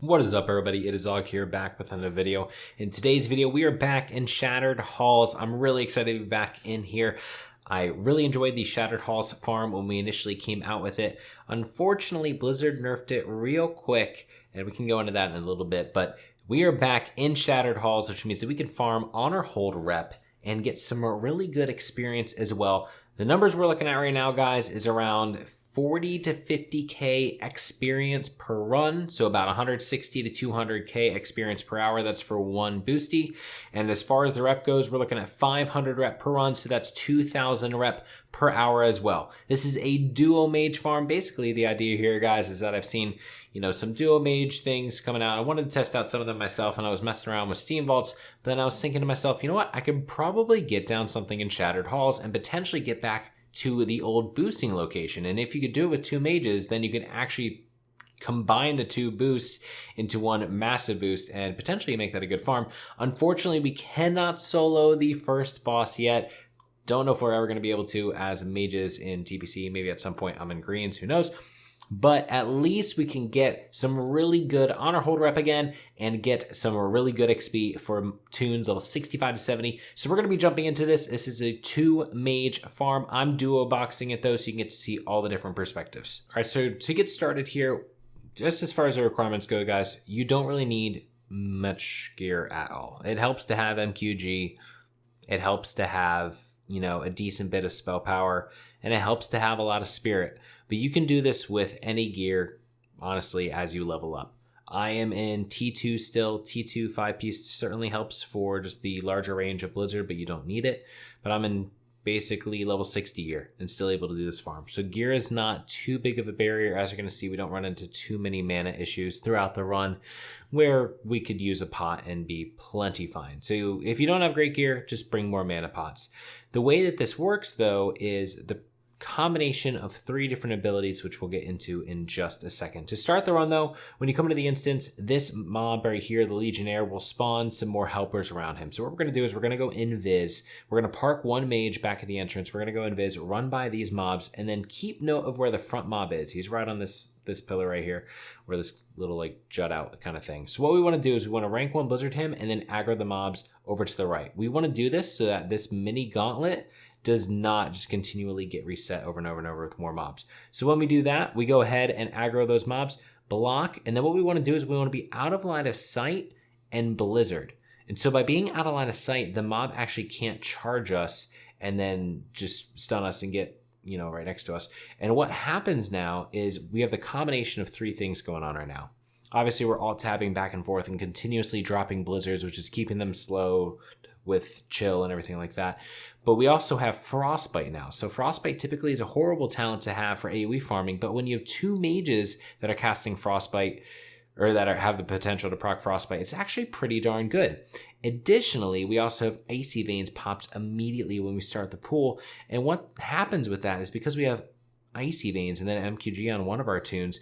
What is up, everybody? It is Og here, back with another video. In today's video, we are back in Shattered Halls. I'm really excited to be back in here. I really enjoyed the Shattered Halls farm when we initially came out with it. Unfortunately, Blizzard nerfed it real quick, and we can go into that in a little bit, but we are back in Shattered Halls, which means that we can farm on our hold rep and get some really good experience as well. The numbers we're looking at right now, guys, is around 40 to 50k experience per run, so about 160 to 200k experience per hour. That's for one boosty. And as far as the rep goes, we're looking at 500 rep per run, so that's 2,000 rep per hour as well. This is a duo mage farm. Basically, the idea here, guys, is that I've seen, some duo mage things coming out. I wanted to test out some of them myself, and I was messing around with Steam Vaults, but then I was thinking to myself, you know what? I could probably get down something in Shattered Halls and potentially get back to the old boosting location. And if you could do it with two mages, then you can actually combine the two boosts into one massive boost and potentially make that a good farm. Unfortunately, we cannot solo the first boss yet. Don't know if we're ever going to be able to as mages in TPC. Maybe at some point I'm in greens, who knows. But at least we can get some really good honor hold rep again and get some really good XP for tunes level 65 to 70. So we're going to be jumping into this. This is a two mage farm. I'm duo boxing it though, so you can get to see all the different perspectives. All right, so to get started here, just as far as the requirements go, guys, you don't really need much gear at all. It helps to have MQG. It helps to have, a decent bit of spell power, and it helps to have a lot of spirit. But you can do this with any gear, honestly, as you level up. I am in T2 still. T2 5-piece certainly helps for just the larger range of Blizzard, but you don't need it. But I'm in basically level 60 gear and still able to do this farm. So gear is not too big of a barrier. As you're going to see, we don't run into too many mana issues throughout the run where we could use a pot and be plenty fine. So if you don't have great gear, just bring more mana pots. The way that this works, though, is the combination of three different abilities, which we'll get into in just a second. To start the run, though, when you come into the instance, this mob right here, the Legionnaire, will spawn some more helpers around him. So what we're going to do is we're going to go invis. We're going to park one mage back at the entrance. We're going to go invis, run by these mobs, and then keep note of where the front mob is. He's right on this pillar right here, where this little jut out kind of thing. So what we want to do is we want to rank 1 Blizzard him and then aggro the mobs over to the right. We want to do this so that this mini gauntlet does not just continually get reset over and over and over with more mobs. So when we do that, we go ahead and aggro those mobs, block, and then what we want to do is we want to be out of line of sight and Blizzard. And so by being out of line of sight, the mob actually can't charge us and then just stun us and get right next to us. And what happens now is we have the combination of three things going on right now. Obviously, we're alt tabbing back and forth and continuously dropping blizzards, which is keeping them slow with chill and everything like that. But we also have frostbite now. So frostbite typically is a horrible talent to have for AoE farming, but when you have two mages that are casting frostbite or that have the potential to proc frostbite, it's actually pretty darn good. Additionally, we also have Icy Veins popped immediately when we start the pool. And what happens with that is because we have Icy Veins and then MQG on one of our tunes,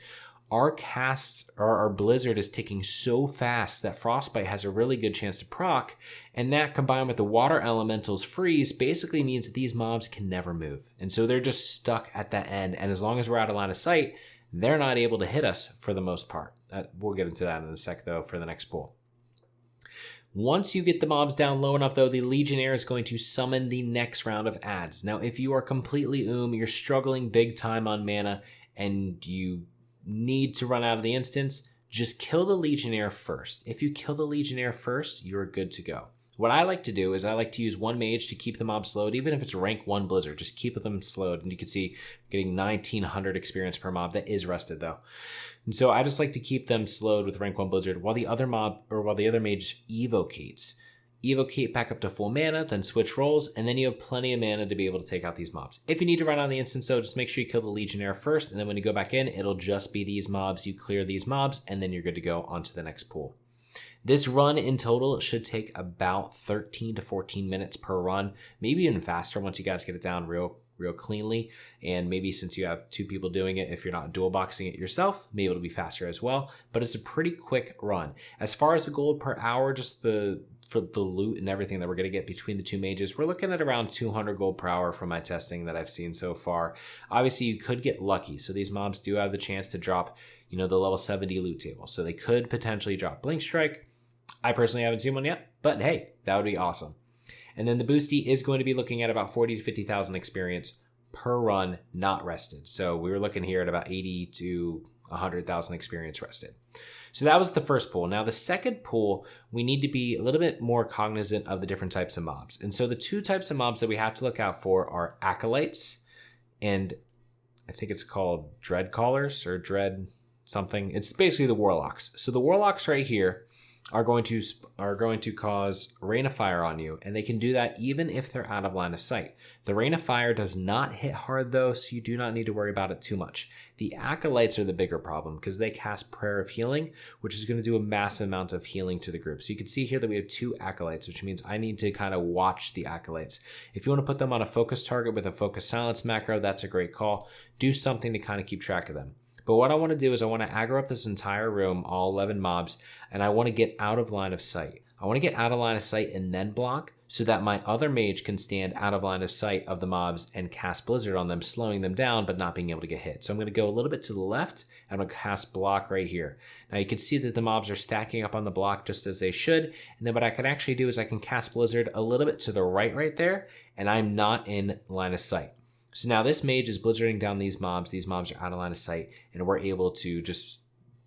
our casts or our Blizzard is ticking so fast that frostbite has a really good chance to proc. And that combined with the water elementals freeze basically means that these mobs can never move. And so they're just stuck at that end. And as long as we're out of line of sight, they're not able to hit us for the most part. We'll get into that in a sec, though, for the next pool. Once you get the mobs down low enough, though, the Legionnaire is going to summon the next round of adds. Now, if you are completely you're struggling big time on mana, and you need to run out of the instance, just kill the Legionnaire first. If you kill the Legionnaire first, you're good to go. What I like to do is I like to use one mage to keep the mob slowed, even if it's rank 1 Blizzard, just keep them slowed. And you can see getting 1900 experience per mob. That is rested though. And so I just like to keep them slowed with rank 1 Blizzard while the other mage evocates. Evocate back up to full mana, then switch roles, and then you have plenty of mana to be able to take out these mobs. If you need to run out of the instance though, just make sure you kill the Legionnaire first, and then when you go back in, it'll just be these mobs. You clear these mobs, and then you're good to go on to the next pool. This run in total should take about 13 to 14 minutes per run, maybe even faster once you guys get it down real real cleanly. And maybe since you have 2 people doing it, if you're not dual boxing it yourself, maybe it'll be faster as well. But it's a pretty quick run. As far as the gold per hour, just for the loot and everything that we're going to get between the 2 mages, we're looking at around 200 gold per hour from my testing that I've seen so far. Obviously, you could get lucky. So these mobs do have the chance to drop, the level 70 loot table. So they could potentially drop blinkstrike. I personally haven't seen one yet, but hey, that would be awesome. And then the boosty is going to be looking at about 40 to 50,000 experience per run, not rested. So we were looking here at about 80 to 100,000 experience rested. So that was the first pool. Now the second pool, we need to be a little bit more cognizant of the different types of mobs. And so the 2 types of mobs that we have to look out for are acolytes, and I think it's called dread callers or dread something. It's basically the warlocks. So the warlocks right here are going to cause rain of fire on you, and they can do that even if they're out of line of sight. The rain of fire does not hit hard though, so you do not need to worry about it too much. The acolytes are the bigger problem because they cast prayer of healing, which is going to do a massive amount of healing to the group. So you can see here that we have 2 acolytes, which means I need to kind of watch the acolytes. If you want to put them on a focus target with a focus silence macro, that's a great call. Do something to kind of keep track of them. But what I want to do is I want to aggro up this entire room, all 11 mobs, and I want to get out of line of sight. I want to get out of line of sight and then block so that my other mage can stand out of line of sight of the mobs and cast Blizzard on them, slowing them down but not being able to get hit. So I'm going to go a little bit to the left and I'm going to cast block right here. Now you can see that the mobs are stacking up on the block just as they should. And then what I can actually do is I can cast Blizzard a little bit to the right there, and I'm not in line of sight. So now this mage is blizzarding down these mobs. These mobs are out of line of sight, and we're able to just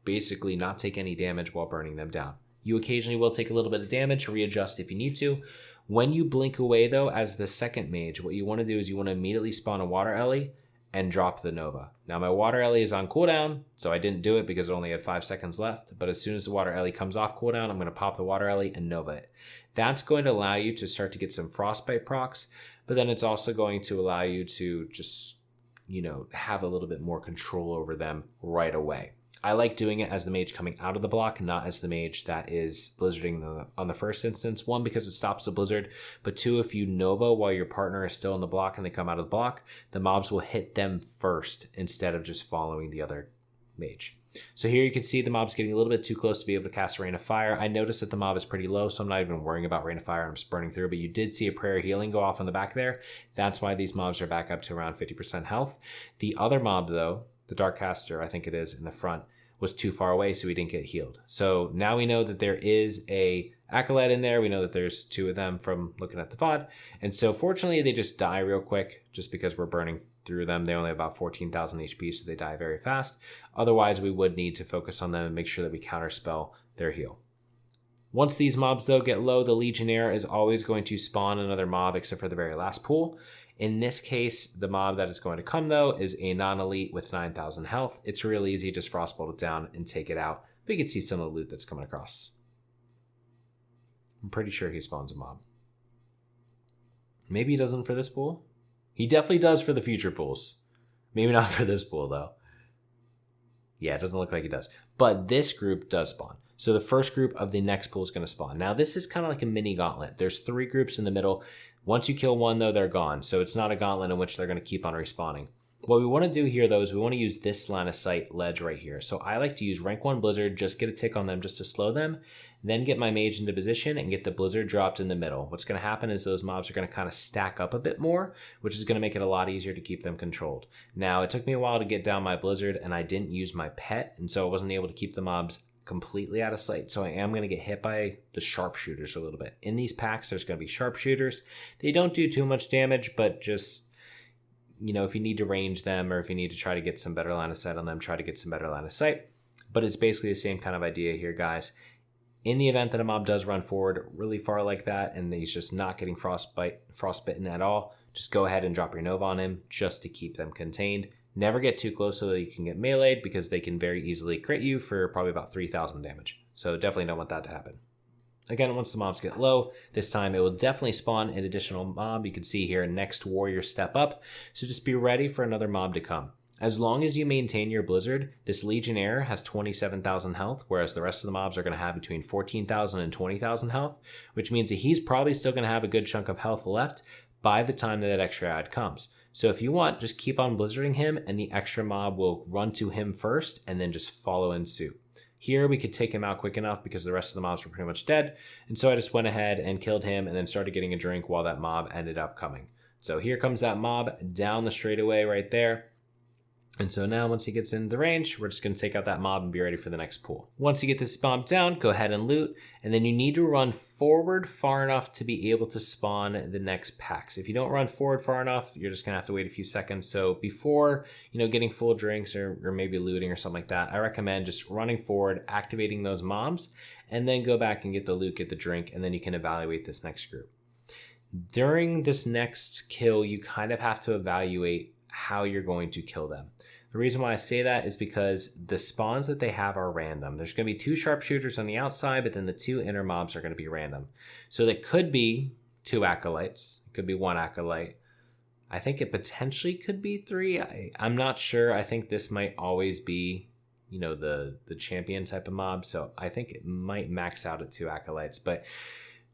basically not take any damage while burning them down. You occasionally will take a little bit of damage, readjust if you need to. When you blink away though, as the second mage, what you want to do is you want to immediately spawn a water ellie and drop the Nova. Now my water ellie is on cooldown, so I didn't do it because it only had 5 seconds left, but as soon as the water ellie comes off cooldown, I'm going to pop the water ellie and Nova it. That's going to allow you to start to get some frostbite procs, but then it's also going to allow you to just, have a little bit more control over them right away. I like doing it as the mage coming out of the block, not as the mage that is blizzarding on the first instance. 1, because it stops the blizzard, but 2, if you Nova while your partner is still in the block and they come out of the block, the mobs will hit them first instead of just following the other mage. So here you can see the mob's getting a little bit too close to be able to cast Rain of Fire. I noticed that the mob is pretty low, so I'm not even worrying about Rain of Fire. I'm just burning through, but you did see a prayer healing go off on the back there. That's why these mobs are back up to around 50% health. The other mob though, the Darkcaster, I think it is in the front, was too far away, so we didn't get healed. So now we know that there is a Acolyte in there. We know that there's 2 of them from looking at the VOD. And so fortunately, they just die real quick just because we're burning through them. They only have about 14,000 HP, so they die very fast. Otherwise, we would need to focus on them and make sure that we counterspell their heal. Once these mobs, though, get low, the Legionnaire is always going to spawn another mob except for the very last pool. In this case, the mob that is going to come, though, is a non-elite with 9,000 health. It's real easy, just frostbolt it down and take it out. But you can see some of the loot that's coming across. I'm pretty sure he spawns a mob. Maybe he doesn't for this pool. He definitely does for the future pools. Maybe not for this pool, though. Yeah, it doesn't look like he does. But this group does spawn. So the first group of the next pool is going to spawn. Now, this is kind of like a mini gauntlet. There's 3 groups in the middle. Once you kill one, though, they're gone. So it's not a gauntlet in which they're going to keep on respawning. What we want to do here, though, is we want to use this line of sight ledge right here. So I like to use rank 1 Blizzard, just get a tick on them just to slow them, then get my mage into position and get the Blizzard dropped in the middle. What's going to happen is those mobs are going to kind of stack up a bit more, which is going to make it a lot easier to keep them controlled. Now, it took me a while to get down my Blizzard, and I didn't use my pet, and so I wasn't able to keep the mobs completely out of sight. So I am going to get hit by the sharpshooters a little bit. In these packs, there's going to be sharpshooters. They don't do too much damage, but just, you know, if you need to range them or if you need to try to get some better line of sight on them, try to get some better line of sight. But it's basically the same kind of idea here, guys. In the event that a mob does run forward really far like that and he's just not getting frostbitten at all, just go ahead and drop your Nova on him just to keep them contained. Never get too close so that you can get meleeed, because they can very easily crit you for probably about 3,000 damage. So definitely don't want that to happen. Again, once the mobs get low, this time it will definitely spawn an additional mob. You can see here, next warrior step up. So just be ready for another mob to come. As long as you maintain your Blizzard, this Legionnaire has 27,000 health, whereas the rest of the mobs are going to have between 14,000 and 20,000 health, which means that he's probably still going to have a good chunk of health left by the time that extra ad comes. So if you want, just keep on blizzarding him and the extra mob will run to him first and then just follow in suit. Here we could take him out quick enough because the rest of the mobs were pretty much dead. And so I just went ahead and killed him and then started getting a drink while that mob ended up coming. So here comes that mob down the straightaway right there. And so now once he gets into the range, we're just going to take out that mob and be ready for the next pool. Once you get this mob down, go ahead and loot. And then you need to run forward far enough to be able to spawn the next packs. If you don't run forward far enough, you're just going to have to wait a few seconds. So before, getting full drinks or maybe looting or something like that, I recommend just running forward, activating those mobs, and then go back and get the loot, get the drink, and then you can evaluate this next group. During this next kill, you kind of have to evaluate how you're going to kill them. The reason why I say that is because the spawns that they have are random. There's going to be 2 sharpshooters on the outside, but then the 2 inner mobs are going to be random. So that could be 2 acolytes. It could be 1 acolyte. I think it potentially could be 3. I'm not sure. I think this might always be, the champion type of mob. So I think it might max out at 2 acolytes. But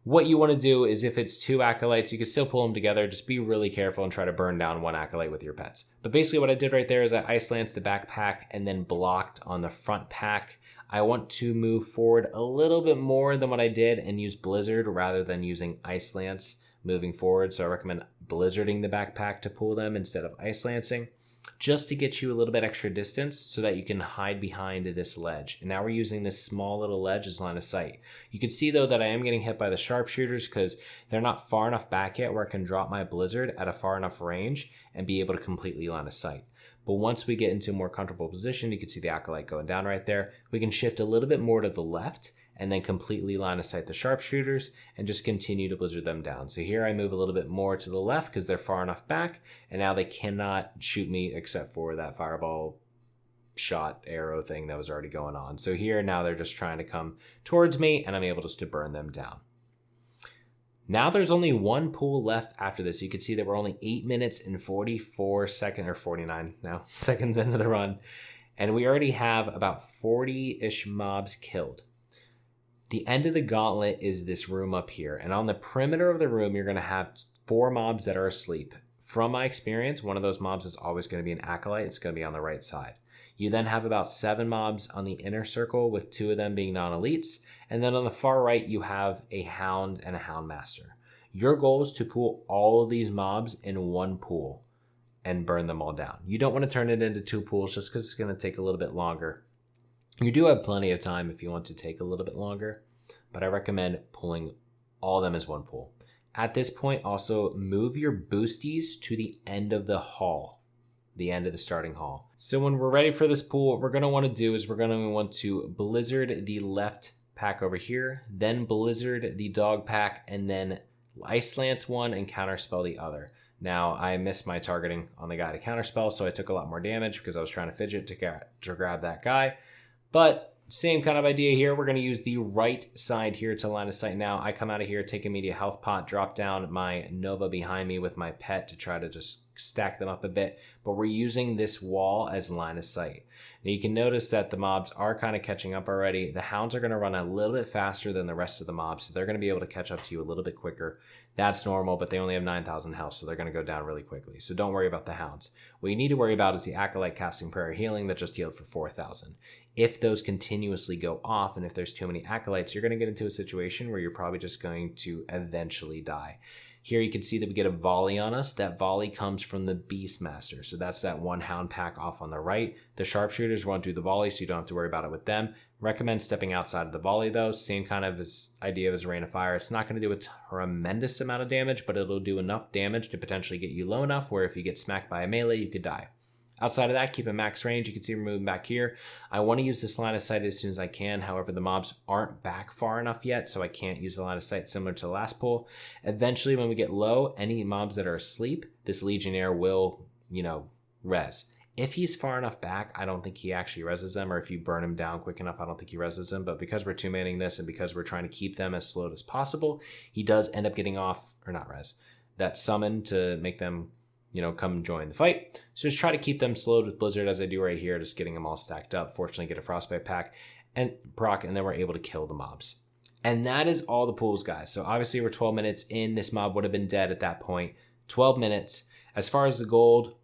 what you want to do is if it's 2 acolytes, you can still pull them together. Just be really careful and try to burn down 1 acolyte with your pets. But basically what I did right there is I ice lanced the back pack and then blocked on the front pack. I want to move forward a little bit more than what I did and use Blizzard rather than using Ice Lance moving forward. So I recommend Blizzarding the backpack to pull them instead of Ice Lancing, just to get you a little bit extra distance so that you can hide behind this ledge. And now we're using this small little ledge as line of sight. You can see though that I am getting hit by the sharpshooters because they're not far enough back yet where I can drop my blizzard at a far enough range and be able to completely line of sight. But once we get into a more comfortable position, you can see the acolyte going down right there. We can shift a little bit more to the left and then completely line of sight the sharpshooters and just continue to blizzard them down. So here I move a little bit more to the left because they're far enough back, and now they cannot shoot me except for that fireball shot arrow thing that was already going on. So here now they're just trying to come towards me and I'm able just to burn them down. Now there's only 1 pool left after this. You can see that we're only 8 minutes and 44 seconds, or 49 now, seconds into the run. And we already have about 40-ish mobs killed. The end of the gauntlet is this room up here. And on the perimeter of the room, you're going to have 4 mobs that are asleep. From my experience, one of those mobs is always going to be an acolyte. It's going to be on the right side. You then have about 7 mobs on the inner circle, with 2 of them being non-elites. And then on the far right, you have a hound and a hound master. Your goal is to pool all of these mobs in 1 pool and burn them all down. You don't want to turn it into 2 pools just because it's going to take a little bit longer. You do have plenty of time if you want to take a little bit longer, but I recommend pulling all of them as 1 pool. At this point, also move your boosties to the end of the hall, the end of the starting hall. So when we're ready for this pool, what we're going to want to do is we're going to want to blizzard the left pack over here, then blizzard the dog pack, and then ice lance one and counterspell the other. Now I missed my targeting on the guy to counterspell, so I took a lot more damage because I was trying to fidget to grab that guy. But same kind of idea here. We're going to use the right side here to line of sight now. I come out of here, take immediate health pot, drop down my Nova behind me with my pet to try to just stack them up a bit. But we're using this wall as line of sight. Now you can notice that the mobs are kind of catching up already. The hounds are going to run a little bit faster than the rest of the mobs, so they're going to be able to catch up to you a little bit quicker. That's normal, but they only have 9,000 health, so they're going to go down really quickly. So don't worry about the hounds. What you need to worry about is the acolyte casting prayer healing that just healed for 4,000. If those continuously go off, and if there's too many acolytes, you're going to get into a situation where you're probably just going to eventually die. Here you can see that we get a volley on us. That volley comes from the Beastmaster. So that's that 1 hound pack off on the right. The sharpshooters won't do the volley, so you don't have to worry about it with them. Recommend stepping outside of the volley though. Same kind of idea as a rain of fire. It's not going to do a tremendous amount of damage, but it'll do enough damage to potentially get you low enough where if you get smacked by a melee, you could die. Outside of that, keep a max range. You can see we're moving back here. I want to use this line of sight as soon as I can. However, the mobs aren't back far enough yet, so I can't use the line of sight similar to the last pull. Eventually, when we get low, any mobs that are asleep, this Legionnaire will, res. If he's far enough back, I don't think he actually reses them, or if you burn him down quick enough, I don't think he reses them. But because we're 2-manning this and because we're trying to keep them as slowed as possible, he does end up getting off, or not res, that summon to make them come join the fight. So just try to keep them slowed with Blizzard as I do right here, just getting them all stacked up. Fortunately, get a Frostbite pack and proc, and then we're able to kill the mobs. And that is all the pools, guys. So obviously we're 12 minutes in. This mob would have been dead at that point. 12 minutes. As far as the gold,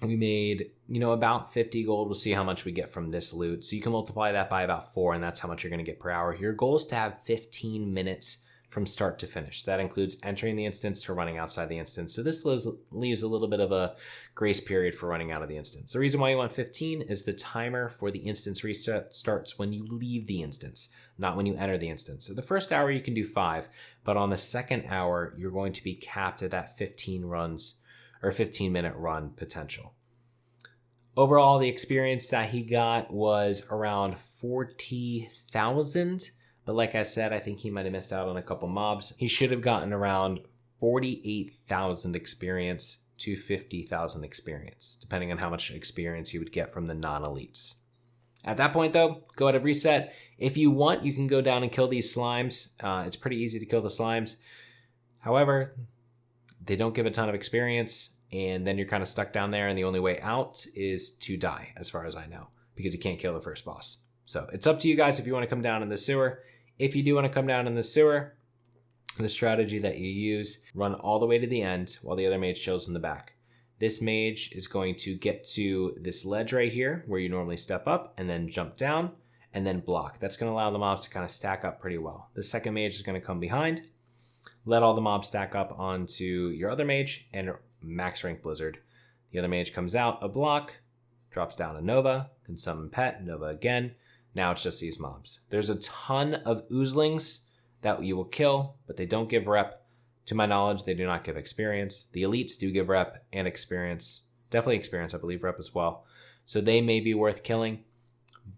we made, about 50 gold. We'll see how much we get from this loot. So you can multiply that by about 4, and that's how much you're going to get per hour. Your goal is to have 15 minutes from start to finish. That includes entering the instance to running outside the instance. So this leaves a little bit of a grace period for running out of the instance. The reason why you want 15 is the timer for the instance reset starts when you leave the instance, not when you enter the instance. So the first hour you can do 5, but on the second hour, you're going to be capped at that 15 runs or 15-minute run potential. Overall, the experience that he got was around 40,000. But like I said, I think he might have missed out on a couple mobs. He should have gotten around 48,000 experience to 50,000 experience, depending on how much experience he would get from the non-elites. At that point, though, go ahead and reset. If you want, you can go down and kill these slimes. It's pretty easy to kill the slimes. However, they don't give a ton of experience, and then you're kind of stuck down there, and the only way out is to die, as far as I know, because you can't kill the first boss. So it's up to you guys if you want to come down in the sewer. If you do want to come down in the sewer, the strategy that you use, run all the way to the end while the other mage chills in the back. This mage is going to get to this ledge right here where you normally step up and then jump down and then block. That's going to allow the mobs to kind of stack up pretty well. The second mage is going to come behind, let all the mobs stack up onto your other mage and max rank blizzard. The other mage comes out a block, drops down a Nova, can summon Pet, Nova again. Now it's just these mobs. There's a ton of oozlings that you will kill, but they don't give rep. To my knowledge, they do not give experience. The elites do give rep and experience. Definitely experience, I believe rep as well. So they may be worth killing.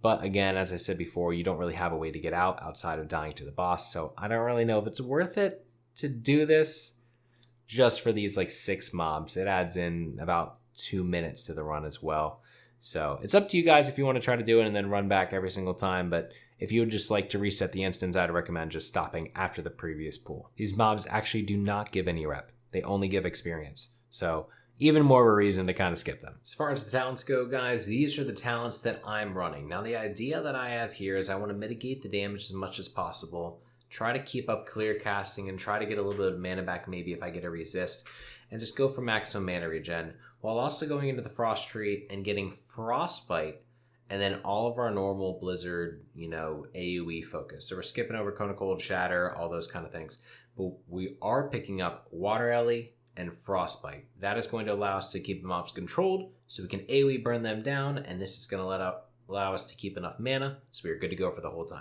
But again, as I said before, you don't really have a way to get out outside of dying to the boss. So I don't really know if it's worth it to do this just for these like 6 mobs. It adds in about 2 minutes to the run as well. So it's up to you guys if you want to try to do it and then run back every single time. But if you would just like to reset the instance, I'd recommend just stopping after the previous pool. These mobs actually do not give any rep. They only give experience. So even more of a reason to kind of skip them. As far as the talents go, guys, these are the talents that I'm running. Now, the idea that I have here is I want to mitigate the damage as much as possible, try to keep up clear casting, and try to get a little bit of mana back maybe if I get a resist, and just go for maximum mana regen, while also going into the Frost Tree and getting Frostbite, and then all of our normal Blizzard, AoE focus. So we're skipping over Cone of Cold, Shatter, all those kind of things. But we are picking up Water Ellie and Frostbite. That is going to allow us to keep the mobs controlled, so we can AoE burn them down, and this is going to allow us to keep enough mana, so we're good to go for the whole time.